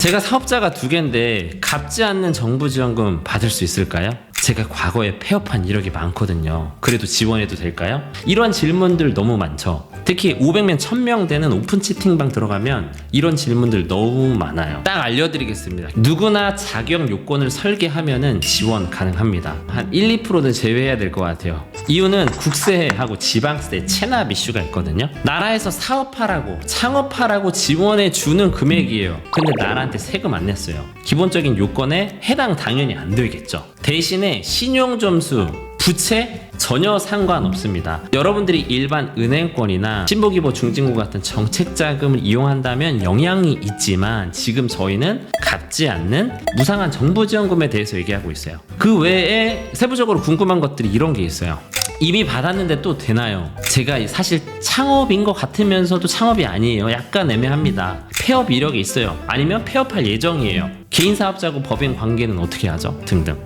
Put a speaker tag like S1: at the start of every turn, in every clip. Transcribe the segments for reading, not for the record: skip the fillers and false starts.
S1: 제가 사업자가 2개인데 갚지 않는 정부 지원금 받을 수 있을까요? 제가 과거에 폐업한 이력이 많거든요. 그래도 지원해도 될까요? 이런 질문들 너무 많죠. 특히 500명, 1000명 되는 오픈 채팅방 들어가면 이런 질문들 너무 많아요. 딱 알려드리겠습니다. 누구나 자격 요건을 설계하면은 지원 가능합니다. 한 1, 2%는 제외해야 될 것 같아요. 이유는 국세하고 지방세 체납 이슈가 있거든요. 나라에서 사업하라고 창업하라고 지원해 주는 금액이에요. 근데 나라한테 세금 안 냈어요. 기본적인 요건에 해당 당연히 안 되겠죠. 대신에 신용점수, 부채 전혀 상관없습니다. 여러분들이 일반 은행권이나 신보기보 중진구 같은 정책 자금을 이용한다면 영향이 있지만 지금 저희는 갚지 않는 무상한 정부 지원금에 대해서 얘기하고 있어요. 그 외에 세부적으로 궁금한 것들이 이런 게 있어요. 이미 받았는데 또 되나요? 제가 사실 창업인 것 같으면서도 창업이 아니에요. 약간 애매합니다. 폐업 이력이 있어요. 아니면 폐업할 예정이에요. 개인 사업자고 법인 관계는 어떻게 하죠? 등등.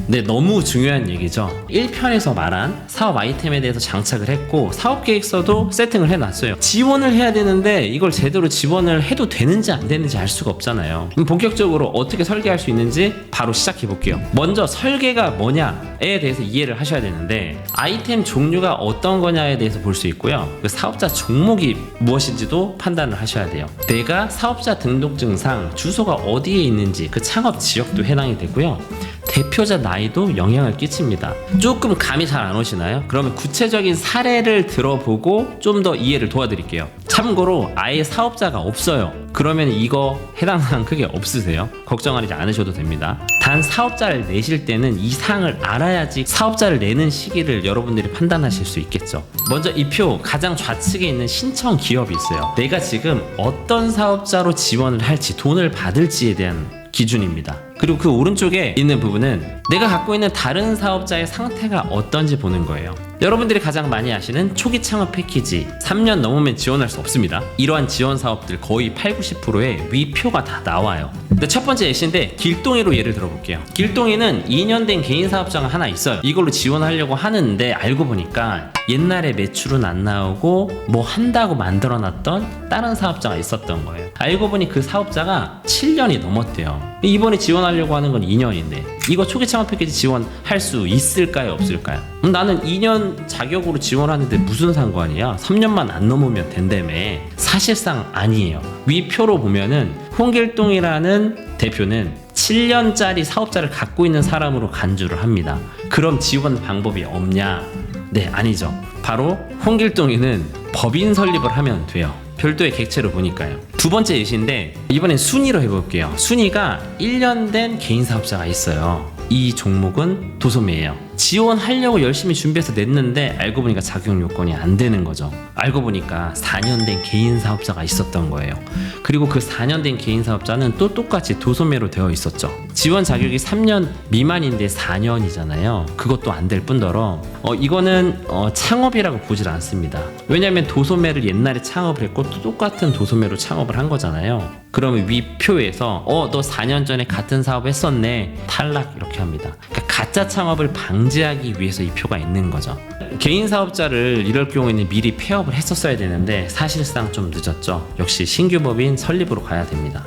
S1: 네, 너무 중요한 얘기죠. 1편에서 말한 사업 아이템에 대해서 장착을 했고 사업 계획서도 세팅을 해놨어요. 지원을 해야 되는데 이걸 제대로 지원을 해도 되는지 안 되는지 알 수가 없잖아요. 그럼 본격적으로 어떻게 설계할 수 있는지 바로 시작해 볼게요. 먼저 설계가 뭐냐에 대해서 이해를 하셔야 되는데 아이템 종류가 어떤 거냐에 대해서 볼 수 있고요. 그 사업자 종목이 무엇인지도 판단을 하셔야 돼요. 내가 사업자 등록증상 주소가 어디에 있는지 그 창업 지역도 해당이 되고요. 대표자 나이도 영향을 끼칩니다. 조금 감이 잘 안 오시나요? 그러면 구체적인 사례를 들어보고 좀 더 이해를 도와드릴게요. 참고로 아예 사업자가 없어요. 그러면 이거 해당 사항 크게 없으세요. 걱정하지 않으셔도 됩니다. 단 사업자를 내실 때는 이 사항을 알아야지 사업자를 내는 시기를 여러분들이 판단하실 수 있겠죠. 먼저 이 표 가장 좌측에 있는 신청 기업이 있어요. 내가 지금 어떤 사업자로 지원을 할지 돈을 받을지에 대한 기준입니다. 그리고 그 오른쪽에 있는 부분은 내가 갖고 있는 다른 사업자의 상태가 어떤지 보는 거예요. 여러분들이 가장 많이 아시는 초기 창업 패키지 3년 넘으면 지원할 수 없습니다. 이러한 지원 사업들 거의 80~90%의 위표가 다 나와요. 근데 첫 번째 예시인데 길동이로 예를 들어볼게요. 길동이는 2년 된 개인 사업자가 하나 있어요. 이걸로 지원하려고 하는데 알고 보니까 옛날에 매출은 안 나오고 뭐 한다고 만들어놨던 다른 사업자가 있었던 거예요. 알고 보니 그 사업자가 7년이 넘었대요. 이번에 지원하려고 하는 건 2년인데 이거 초기 창업 패키지 지원할 수 있을까요? 없을까요? 나는 2년 자격으로 지원하는데 무슨 상관이야? 3년만 안 넘으면 된다며. 사실상 아니에요. 위표로 보면은 홍길동이라는 대표는 7년짜리 사업자를 갖고 있는 사람으로 간주를 합니다. 그럼 지원 방법이 없냐? 네, 아니죠. 바로 홍길동이는 법인 설립을 하면 돼요. 별도의 객체로 보니까요. 두 번째 예시인데 이번엔 순위로 해볼게요. 순위가 1년 된 개인 사업자가 있어요. 이 종목은 도소매예요. 지원하려고 열심히 준비해서 냈는데 알고 보니까 자격 요건이 안 되는 거죠. 알고 보니까 4년 된 개인 사업자가 있었던 거예요. 그리고 그 4년 된 개인 사업자는 또 똑같이 도소매로 되어 있었죠. 지원 자격이 3년 미만인데 4년이잖아요. 그것도 안 될 뿐더러 이거는 창업이라고 보질 않습니다. 왜냐하면 도소매를 옛날에 창업을 했고 또 똑같은 도소매로 창업을 한 거잖아요. 그러면 위표에서 너 4년 전에 같은 사업 했었네 탈락 이렇게 합니다. 그러니까 가짜 창업을 방지하기 위해서 이 표가 있는 거죠. 개인 사업자를 이럴 경우에는 미리 폐업을 했었어야 되는데 사실상 좀 늦었죠. 역시 신규 법인 설립으로 가야 됩니다.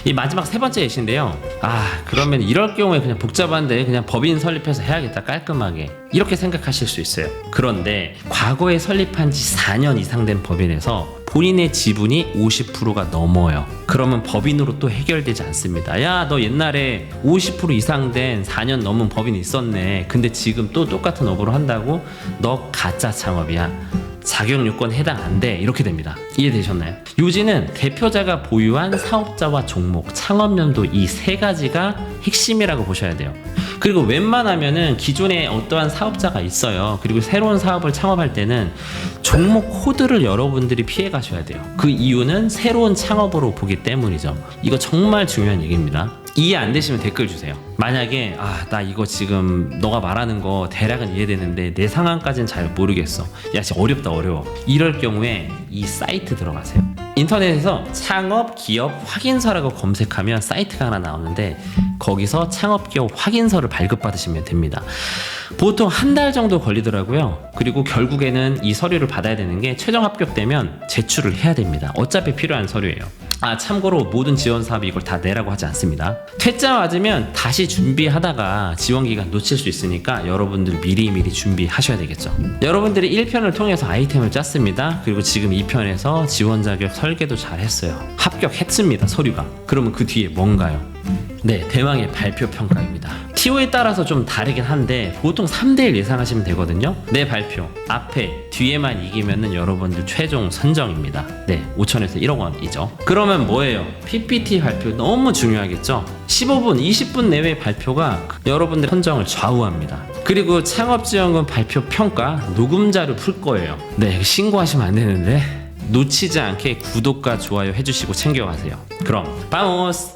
S1: 이 마지막 세 번째 예시인데요. 그러면 이럴 경우에 그냥 복잡한데 그냥 법인 설립해서 해야겠다 깔끔하게 이렇게 생각하실 수 있어요. 그런데 과거에 설립한 지 4년 이상 된 법인에서 본인의 지분이 50%가 넘어요. 그러면 법인으로 또 해결되지 않습니다. 야, 너 옛날에 50% 이상 된 4년 넘은 법인 있었네. 근데 지금 또 똑같은 업으로 한다고? 너 가짜 창업이야. 자격 요건 해당 안 돼. 이렇게 됩니다. 이해되셨나요? 요지는 대표자가 보유한 사업자와 종목, 창업연도 이 세 가지가 핵심이라고 보셔야 돼요. 그리고 웬만하면은 기존에 어떠한 사업자가 있어요. 그리고 새로운 사업을 창업할 때는 종목 코드를 여러분들이 피해 가셔야 돼요. 그 이유는 새로운 창업으로 보기 때문이죠. 이거 정말 중요한 얘기입니다. 이해 안 되시면 댓글 주세요. 만약에 나 이거 지금 너가 말하는 거 대략은 이해되는데 내 상황까지는 잘 모르겠어. 야, 진짜 어렵다 어려워. 이럴 경우에 이 사이트 들어가세요. 인터넷에서 창업 기업 확인서라고 검색하면 사이트가 하나 나오는데 거기서 창업 기업 확인서를 발급받으시면 됩니다. 보통 한 달 정도 걸리더라고요. 그리고 결국에는 이 서류를 받아야 되는 게 최종 합격되면 제출을 해야 됩니다. 어차피 필요한 서류예요. 참고로 모든 지원 사업이 이걸 다 내라고 하지 않습니다. 퇴짜 맞으면 다시 준비하다가 지원 기간 놓칠 수 있으니까 여러분들 미리미리 준비하셔야 되겠죠. 여러분들이 1편을 통해서 아이템을 짰습니다. 그리고 지금 2편에서 지원 자격 설계도 잘 했어요. 합격했습니다. 서류가. 그러면 그 뒤에 뭔가요? 네, 대망의 발표 평가입니다. TO에 따라서 좀 다르긴 한데 보통 3대1 예상하시면 되거든요. 내 발표 앞에 뒤에만 이기면은 여러분들 최종 선정입니다. 네, 5천에서 1억 원이죠. 그러면 뭐예요? PPT 발표 너무 중요하겠죠. 15분, 20분 내외 발표가 여러분들 선정을 좌우합니다. 그리고 창업지원금 발표 평가 녹음자료 풀 거예요. 네, 신고하시면 안 되는데 놓치지 않게 구독과 좋아요 해주시고 챙겨가세요. 그럼 바모스!